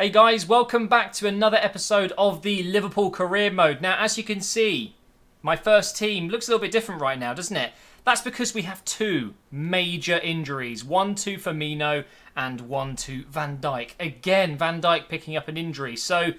Hey guys, welcome back to another episode of the Liverpool Career Mode. Now, as you can see, my first team looks a little bit different right now, doesn't it? That's because we have two major injuries. One to Firmino and one to Van Dijk. Again, Van Dijk picking up an injury. So,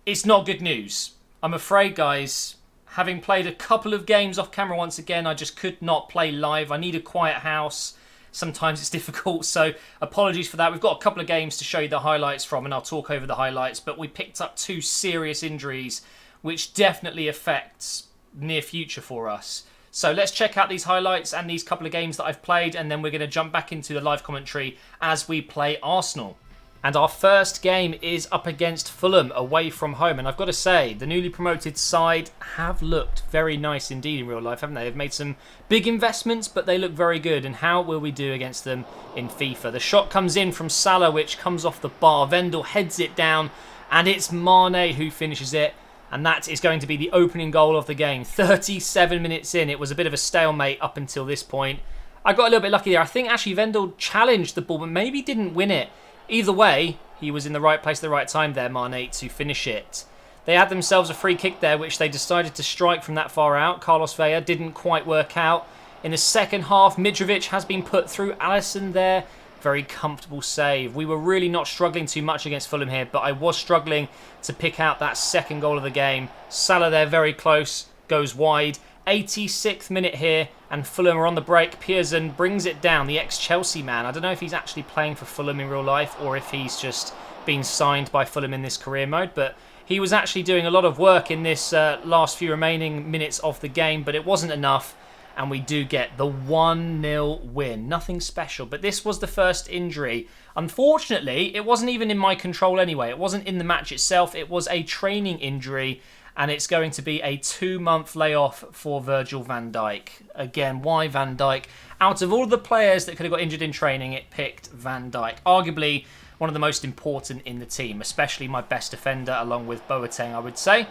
it's not good news. I'm afraid, guys, having played a couple of games off camera once again, I just could not play live. I need a quiet house. Sometimes it's difficult, so apologies for that. We've got a couple of games to show you the highlights from, and I'll talk over the highlights, but we picked up two serious injuries, which definitely affects near future for us. So let's check out these highlights and these couple of games that I've played, and then we're going to jump back into the live commentary as we play Arsenal. And our first game is up against Fulham away from home. And I've got to say, the newly promoted side have looked very nice indeed in real life, haven't they? They've made some big investments, but they look very good. And how will we do against them in FIFA? The shot comes in from Salah, which comes off the bar. Vendel heads it down, and it's Mane who finishes it. And that is going to be the opening goal of the game. 37 minutes in. It was a bit of a stalemate up until this point. I got a little bit lucky there. I think actually Vendel challenged the ball, but maybe didn't win it. Either way, he was in the right place at the right time there, Mane, to finish it. They had themselves a free kick there, which they decided to strike from that far out. Carlos Vela didn't quite work out. In the second half, Mitrovic has been put through. Alisson there, very comfortable save. We were really not struggling too much against Fulham here, but I was struggling to pick out that second goal of the game. Salah there, very close, goes wide. 86th minute here, and Fulham are on the break. Pearson brings it down, the ex-Chelsea man. I don't know if he's actually playing for Fulham in real life or if he's just been signed by Fulham in this career mode, but he was actually doing a lot of work in this last few remaining minutes of the game, but it wasn't enough, and we do get the 1-0 win. Nothing special, but this was the first injury. Unfortunately, it wasn't even in my control anyway. It wasn't in the match itself. It was a training injury, and it's going to be a 2-month layoff for Virgil van Dijk. Again, why Van Dijk? Out of all the players that could have got injured in training, it picked Van Dijk. Arguably one of the most important in the team, especially my best defender along with Boateng, I would say.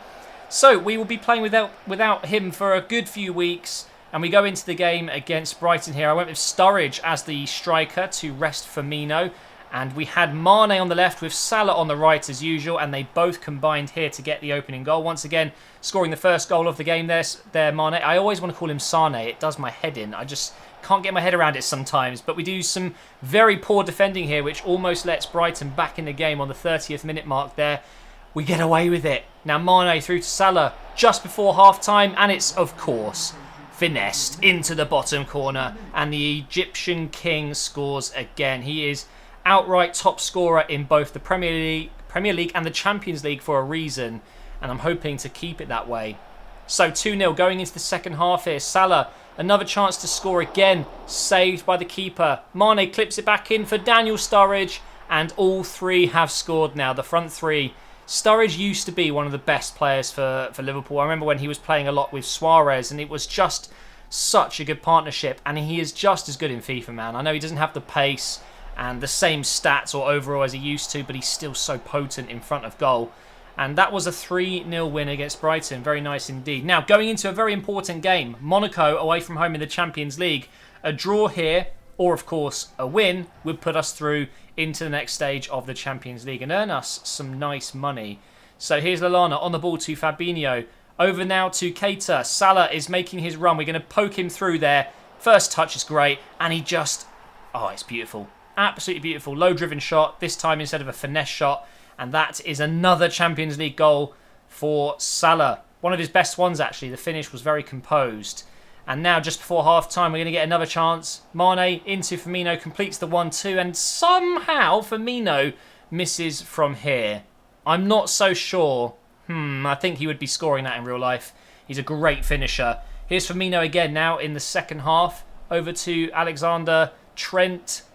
So we will be playing without him for a good few weeks, and we go into the game against Brighton here. I went with Sturridge as the striker to rest Firmino. And we had Mane on the left with Salah on the right as usual, and they both combined here to get the opening goal. Once again, scoring the first goal of the game there, Mane. I always want to call him Sane. It does my head in. I just can't get my head around it sometimes. But we do some very poor defending here, which almost lets Brighton back in the game on the 30th minute mark there. We get away with it. Now Mane through to Salah just before half-time, and it's, of course, finessed into the bottom corner. And the Egyptian king scores again. He is outright top scorer in both the Premier League and the Champions League for a reason, and I'm hoping to keep it that way. So 2-0 going into the second half here. Salah, another chance to score again, saved by the keeper. Mane clips it back in for Daniel Sturridge, and all three have scored now, the front three. Sturridge used to be one of the best players for Liverpool. I remember when he was playing a lot with Suarez, and it was just such a good partnership, and he is just as good in FIFA, man. I know he doesn't have the pace and the same stats or overall as he used to, but he's still so potent in front of goal. And that was a 3-0 win against Brighton. Very nice indeed. Now, going into a very important game. Monaco away from home in the Champions League. A draw here, or of course a win, would put us through into the next stage of the Champions League and earn us some nice money. So here's Lallana on the ball to Fabinho. Over now to Keita. Salah is making his run. We're going to poke him through there. First touch is great, and he just... oh, it's beautiful. Absolutely beautiful. Low-driven shot, this time instead of a finesse shot. And that is another Champions League goal for Salah. One of his best ones, actually. The finish was very composed. And now, just before half-time, we're going to get another chance. Mane into Firmino, completes the 1-2. And somehow, Firmino misses from here. I'm not so sure. I think he would be scoring that in real life. He's a great finisher. Here's Firmino again now in the second half. Over to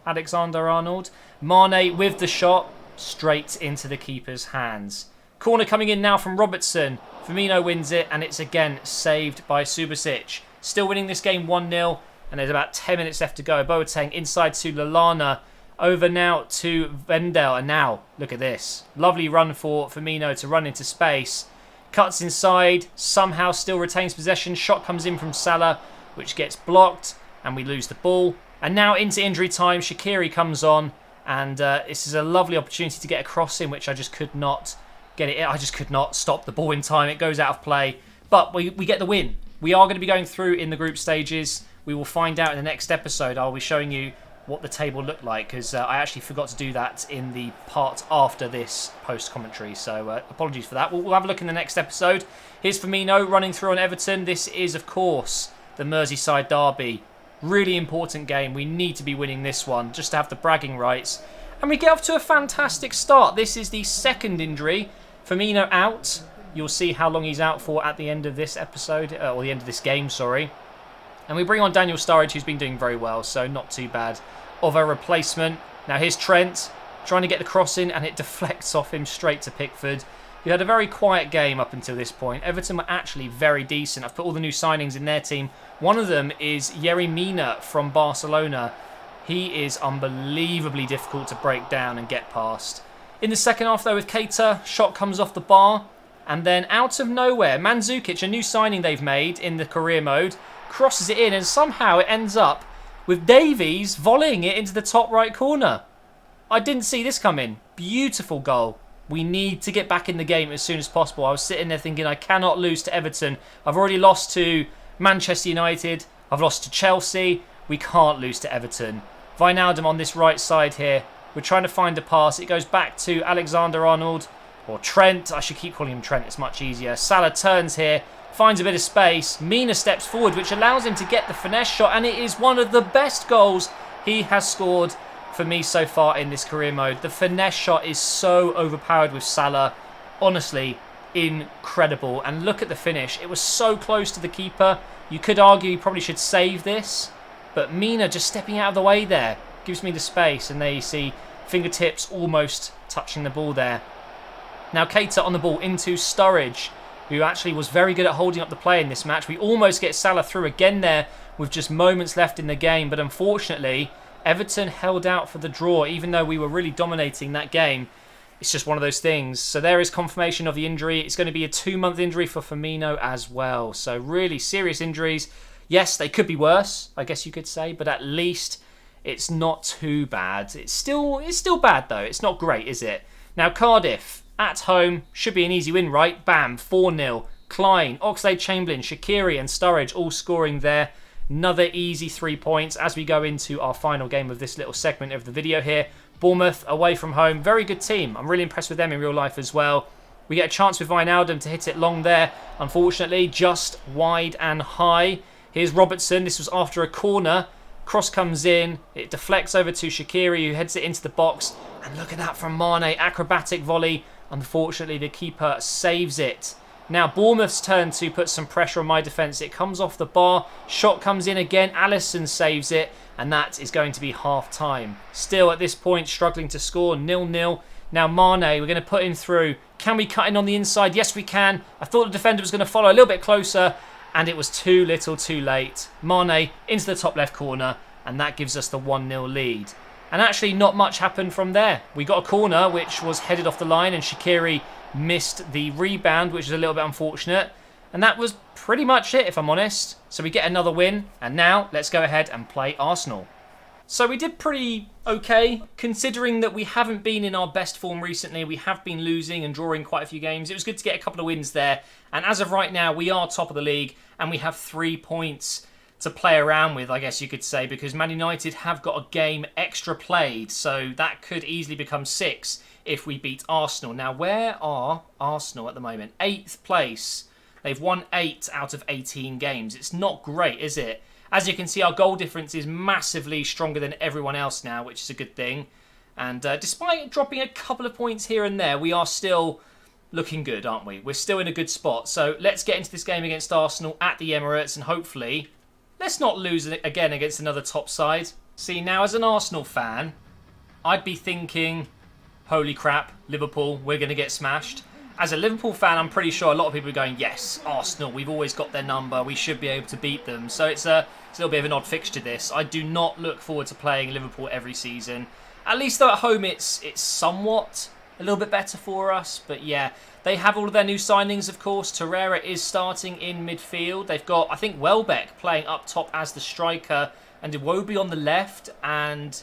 Alexander-Arnold. Mane with the shot, straight into the keeper's hands. Corner coming in now from Robertson. Firmino wins it, and it's again saved by Subasic. Still winning this game 1-0, and there's about 10 minutes left to go. Boateng inside to Lallana. Over now to Vendel, and now, look at this. Lovely run for Firmino to run into space. Cuts inside, somehow still retains possession. Shot comes in from Salah, which gets blocked, and we lose the ball. And now into injury time, Shaqiri comes on, And this is a lovely opportunity to get a cross in, which I just could not get it in. I just could not stop the ball in time. It goes out of play. But we get the win. We are going to be going through in the group stages. We will find out in the next episode. I'll be showing you what the table looked like, because I actually forgot to do that in the part after this post-commentary. So apologies for that. We'll have a look in the next episode. Here's Firmino running through on Everton. This is, of course, the Merseyside derby. Really important game. We need to be winning this one just to have the bragging rights. And we get off to a fantastic start. This is the second injury. Firmino out. You'll see how long he's out for at the end of this episode, or the end of this game, sorry. And we bring on Daniel Sturridge, who's been doing very well, so not too bad of a replacement. Now here's Trent trying to get the cross in, and it deflects off him straight to Pickford. We had a very quiet game up until this point. Everton were actually very decent. I've put all the new signings in their team. One of them is Yerry Mina from Barcelona. He is unbelievably difficult to break down and get past. In the second half, though, with Keita, shot comes off the bar. And then out of nowhere, Mandzukic, a new signing they've made in the career mode, crosses it in, and somehow it ends up with Davies volleying it into the top right corner. I didn't see this coming. Beautiful goal. We need to get back in the game as soon as possible. I was sitting there thinking I cannot lose to Everton. I've already lost to Manchester United. I've lost to Chelsea. We can't lose to Everton. Wijnaldum on this right side here. We're trying to find a pass. It goes back to Alexander-Arnold. Or Trent. I should keep calling him Trent. It's much easier. Salah turns here. Finds a bit of space. Mina steps forward, which allows him to get the finesse shot. And it is one of the best goals he has scored for me so far in this career mode. The finesse shot is so overpowered with Salah. Honestly, incredible. And look at the finish. It was so close to the keeper. You could argue he probably should save this. But Mina just stepping out of the way there gives me the space. And there you see fingertips almost touching the ball there. Now Keita on the ball into Sturridge, who actually was very good at holding up the play in this match. We almost get Salah through again there with just moments left in the game. But unfortunately, Everton held out for the draw, even though we were really dominating that game. It's just one of those things. So there is confirmation of the injury. It's going to be a 2-month injury for Firmino as well. So really serious injuries. Yes, they could be worse, I guess you could say, but at least it's not too bad. It's still bad though. It's not great, is it? Now Cardiff at home should be an easy win, right? Bam, 4-0. Klein, Oxlade-Chamberlain, Shaqiri and Sturridge all scoring there. Another easy 3 points as we go into our final game of this little segment of the video here. Bournemouth away from home. Very good team. I'm really impressed with them in real life as well. We get a chance with Wijnaldum to hit it long there. Unfortunately, just wide and high. Here's Robertson. This was after a corner. Cross comes in. It deflects over to Shaqiri, who heads it into the box. And look at that from Mane. Acrobatic volley. Unfortunately, the keeper saves it. Now, Bournemouth's turn to put some pressure on my defence. It comes off the bar. Shot comes in again. Alisson saves it. And that is going to be half-time. Still, at this point, struggling to score. 0-0. Now, Mane, we're going to put him through. Can we cut in on the inside? Yes, we can. I thought the defender was going to follow a little bit closer. And it was too little too late. Mane into the top left corner. And that gives us the 1-0 lead. And actually, not much happened from there. We got a corner, which was headed off the line. And Shaqiri missed the rebound, which is a little bit unfortunate. And that was pretty much it, if I'm honest. So we get another win. And now, let's go ahead and play Arsenal. So we did pretty okay, considering that we haven't been in our best form recently. We have been losing and drawing quite a few games. It was good to get a couple of wins there. And as of right now, we are top of the league. And we have 3 points to play around with, I guess you could say. Because Man United have got a game extra played. So that could easily become 6 if we beat Arsenal. Now, where are Arsenal at the moment? 8th place. They've won 8 out of 18 games. It's not great, is it? As you can see, our goal difference is massively stronger than everyone else now, which is a good thing. And despite dropping a couple of points here and there, we are still looking good, aren't we? We're still in a good spot. So let's get into this game against Arsenal at the Emirates, and hopefully, let's not lose it again against another top side. See, now as an Arsenal fan, I'd be thinking, holy crap, Liverpool, we're going to get smashed. As a Liverpool fan, I'm pretty sure a lot of people are going, yes, Arsenal, we've always got their number. We should be able to beat them. So it's a little bit of an odd fixture, this. I do not look forward to playing Liverpool every season. At least though at home, it's somewhat a little bit better for us. But yeah, they have all of their new signings, of course. Torreira is starting in midfield. They've got, I think, Welbeck playing up top as the striker. And Iwobi on the left. And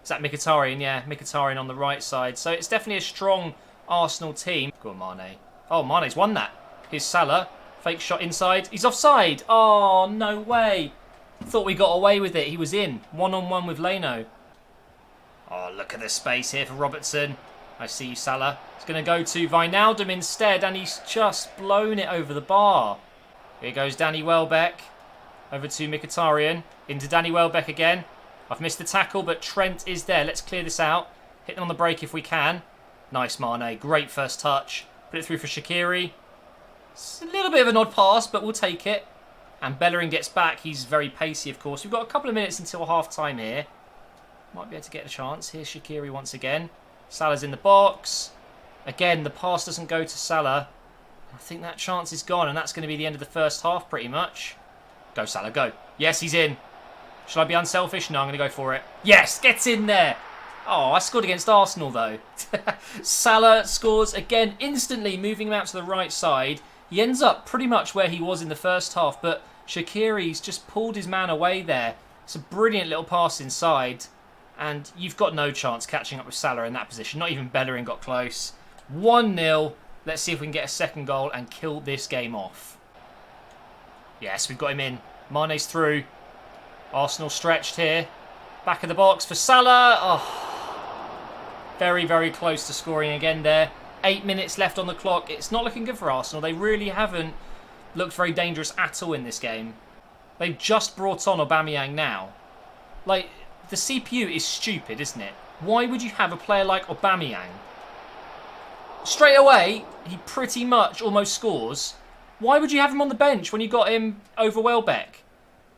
Is that Mkhitaryan? Yeah, Mkhitaryan on the right side. So it's definitely a strong Arsenal team. Go on, Mane. Oh, Mane's won that. Here's Salah. Fake shot inside. He's offside. Oh, no way. Thought we got away with it. He was in. One-on-one with Leno. Oh, look at the space here for Robertson. I see you, Salah. He's going to go to Wijnaldum instead, and he's just blown it over the bar. Here goes Danny Welbeck. Over to Mkhitaryan. Into Danny Welbeck again. I've missed the tackle, but Trent is there. Let's clear this out. Hit on the break if we can. Nice, Mane. Great first touch. Put it through for Shaqiri. It's a little bit of an odd pass, but we'll take it. And Bellerin gets back. He's very pacey, of course. We've got a couple of minutes until half-time here. Might be able to get a chance. Here's Shaqiri once again. Salah's in the box. Again, the pass doesn't go to Salah. I think that chance is gone, and that's going to be the end of the first half, pretty much. Go, Salah, go. Yes, he's in. Shall I be unselfish? No, I'm going to go for it. Yes, gets in there. Oh, I scored against Arsenal, though. Salah scores again instantly, moving him out to the right side. He ends up pretty much where he was in the first half, but Shaqiri's just pulled his man away there. It's a brilliant little pass inside, and you've got no chance catching up with Salah in that position. Not even Bellerin got close. 1-0. Let's see if we can get a second goal and kill this game off. Yes, we've got him in. Mane's through. Arsenal stretched here. Back of the box for Salah. Oh, very, very close to scoring again there. 8 minutes left on the clock. It's not looking good for Arsenal. They really haven't looked very dangerous at all in this game. They've just brought on Aubameyang now. Like, the CPU is stupid, isn't it? Why would you have a player like Aubameyang? Straight away, he pretty much almost scores. Why would you have him on the bench when you got him over Welbeck?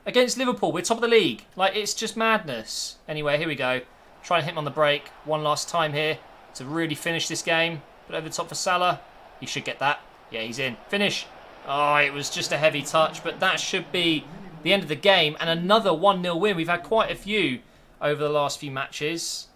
Against Liverpool, we're top of the league. Like, it's just madness. Anyway, here we go. Try and hit him on the break one last time here to really finish this game. Put over the top for Salah. He should get that. Yeah, he's in. Finish. Oh, it was just a heavy touch, but that should be the end of the game. And another 1-0 win. We've had quite a few over the last few matches.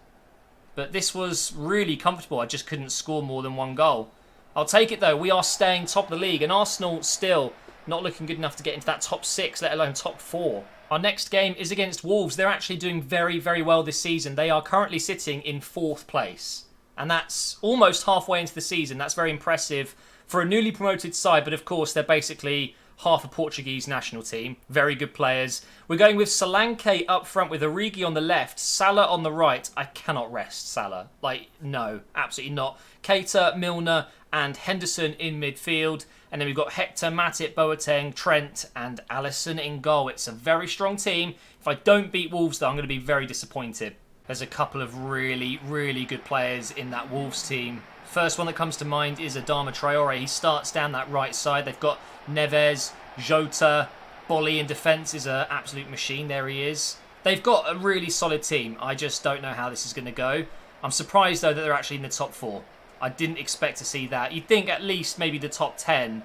But this was really comfortable. I just couldn't score more than one goal. I'll take it, though. We are staying top of the league, and Arsenal still not looking good enough to get into that top 6, let alone top 4. Our next game is against Wolves. They're actually doing very, very well this season. They are currently sitting in 4th place. And that's almost halfway into the season. That's very impressive for a newly promoted side. But of course, they're basically half a Portuguese national team. Very good players. We're going with Solanke up front with Origi on the left, Salah on the right. I cannot rest Salah. Like, no, absolutely not. Keita, Milner and Henderson in midfield. And then we've got Hector, Matip, Boateng, Trent and Alisson in goal. It's a very strong team. If I don't beat Wolves, though, I'm going to be very disappointed. There's a couple of really, really good players in that Wolves team. First one that comes to mind is Adama Traore. He starts down that right side. They've got Neves, Jota, Bolly in defence is an absolute machine. There he is. They've got a really solid team. I just don't know how this is going to go. I'm surprised, though, that they're actually in the top 4. I didn't expect to see that. You'd think at least maybe the top 10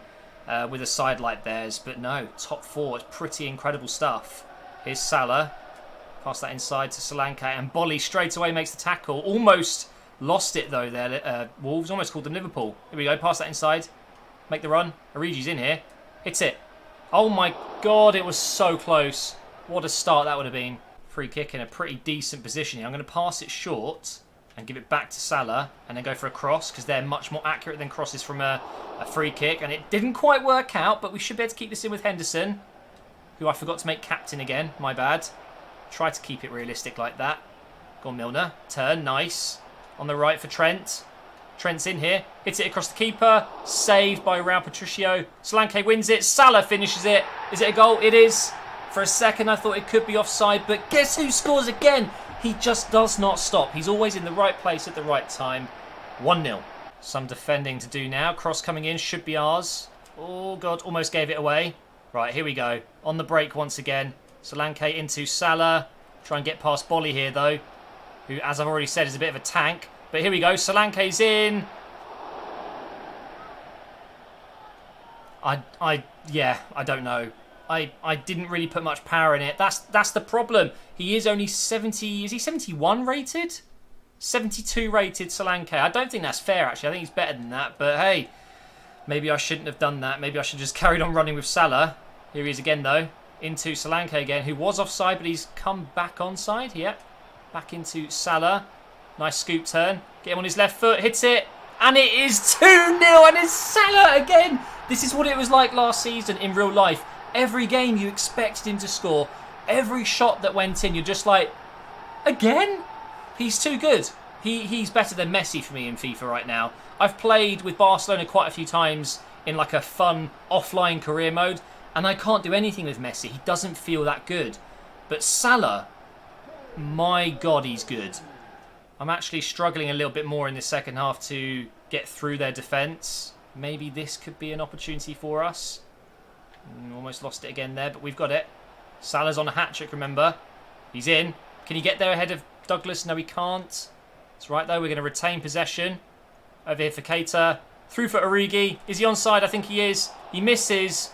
with a side like theirs. But no, top 4. It's pretty incredible stuff. Here's Salah. Pass that inside to Solanke. And Bolly straight away makes the tackle. Almost lost it, though, there. Wolves almost called them Liverpool. Here we go. Pass that inside. Make the run. Origi's in here. Hits it. Oh, my God. It was so close. What a start that would have been. Free kick in a pretty decent position here. I'm going to pass it short and give it back to Salah and then go for a cross because they're much more accurate than crosses from a free kick. And it didn't quite work out, but we should be able to keep this in with Henderson, who I forgot to make captain again. My bad. Try to keep it realistic like that. Go on, Milner. Turn. Nice. On the right for Trent. Trent's in here. Hits it across the keeper. Saved by Raul Patricio. Solanke wins it. Salah finishes it. Is it a goal? It is. For a second, I thought it could be offside, but guess who scores again? He just does not stop. He's always in the right place at the right time. 1-0. Some defending to do now. Cross coming in. Should be ours. Oh, God. Almost gave it away. Right, here we go. On the break once again. Solanke into Salah. Try and get past Bolly here, though, who, as I've already said, is a bit of a tank. But here we go. Solanke's in. Yeah, I don't know. I didn't really put much power in it. That's the problem. He is only 70... Is he 71 rated? 72 rated Solanke. I don't think that's fair, actually. I think he's better than that. But, hey, maybe I shouldn't have done that. Maybe I should have just carried on running with Salah. Here he is again, though. Into Solanke again, who was offside, but he's come back onside. Yep. Back into Salah. Nice scoop turn. Get him on his left foot. Hits it. And it is 2-0. And it's Salah again. This is what it was like last season in real life. Every game you expected him to score. Every shot that went in, you're just like, again? He's too good. He's better than Messi for me in FIFA right now. I've played with Barcelona quite a few times in like a fun offline career mode, and I can't do anything with Messi. He doesn't feel that good. But Salah, my God, he's good. I'm actually struggling a little bit more in the second half to get through their defence. Maybe this could be an opportunity for us. Almost lost it again there, but we've got it. Salah's on a hat-trick, remember. He's in. Can he get there ahead of Douglas? No, he can't. It's right, though. We're going to retain possession. Over here for Keita. Through for Origi. Is he onside? I think he is. He misses.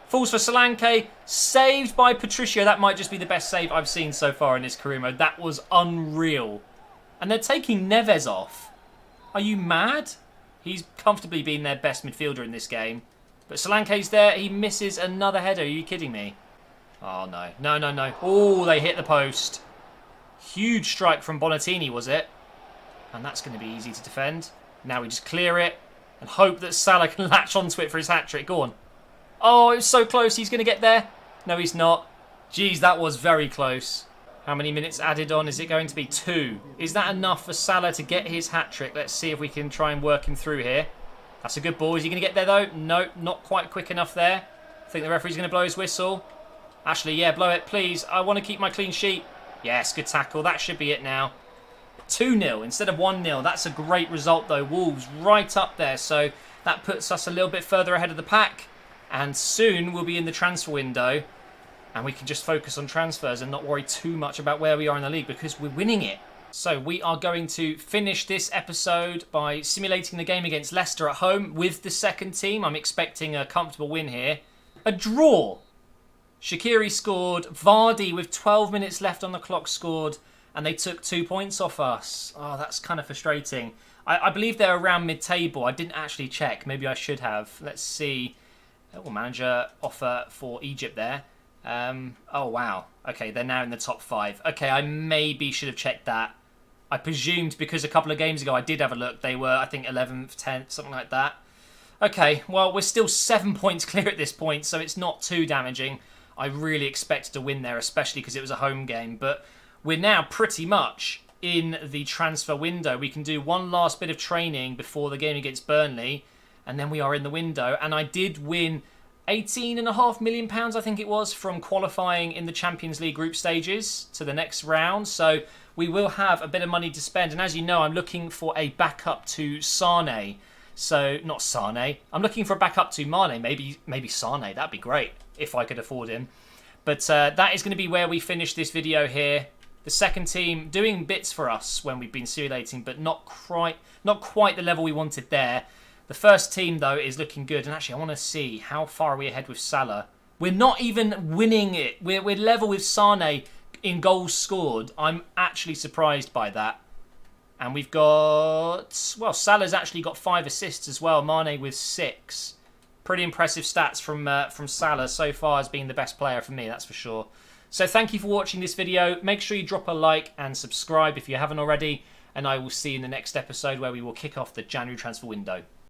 Falls for Solanke. Saved by Patricio. That might just be the best save I've seen so far in this career mode. That was unreal. And they're taking Neves off. Are you mad? He's comfortably been their best midfielder in this game. But Solanke's there. He misses another header. Are you kidding me? Oh, no. No, no, no. Oh, they hit the post. Huge strike from Bonatini, was it? And that's going to be easy to defend. Now we just clear it and hope that Salah can latch onto it for his hat-trick. Go on. Oh, it was so close. He's going to get there. No, he's not. Jeez, that was very close. How many minutes added on? Is it going to be 2? Is that enough for Salah to get his hat-trick? Let's see if we can try and work him through here. That's a good ball. Is he going to get there, though? No, not quite quick enough there. I think the referee's going to blow his whistle. Actually, yeah, blow it, please. I want to keep my clean sheet. Yes, good tackle. That should be it now. 2-0 instead of 1-0. That's a great result, though. Wolves right up there. So that puts us a little bit further ahead of the pack. And soon we'll be in the transfer window. And we can just focus on transfers and not worry too much about where we are in the league because we're winning it. So we are going to finish this episode by simulating the game against Leicester at home with the second team. I'm expecting a comfortable win here. A draw. Shaqiri scored. Vardy with 12 minutes left on the clock scored. And they took 2 points off us. Oh, that's kind of frustrating. I believe they're around mid-table. I didn't actually check. Maybe I should have. Let's see. Oh, manager offer for Egypt there. Oh, wow. Okay, they're now in the top 5. Okay, I maybe should have checked that. I presumed because a couple of games ago I did have a look. They were, I think, 11th, 10th, something like that. Okay, well, we're still 7 points clear at this point, so it's not too damaging. I really expected to win there, especially because it was a home game. But we're now pretty much in the transfer window. We can do one last bit of training before the game against Burnley, and then we are in the window. And I did win £18.5 million, I think it was, from qualifying in the Champions League group stages to the next round. So we will have a bit of money to spend. And as you know, I'm looking for a backup to Sane. So, not Sane. I'm looking for a backup to Mane. Maybe Sane. That'd be great if I could afford him. But that is going to be where we finish this video here. The second team doing bits for us when we've been simulating, but not quite the level we wanted there. The first team, though, is looking good. And actually, I want to see how far are we ahead with Salah. We're not even winning it. We're level with Sane in goals scored. I'm actually surprised by that. And we've got... Well, Salah's actually got 5 assists as well. Mane with 6. Pretty impressive stats from Salah so far as being the best player for me, that's for sure. So thank you for watching this video. Make sure you drop a like and subscribe if you haven't already. And I will see you in the next episode where we will kick off the January transfer window.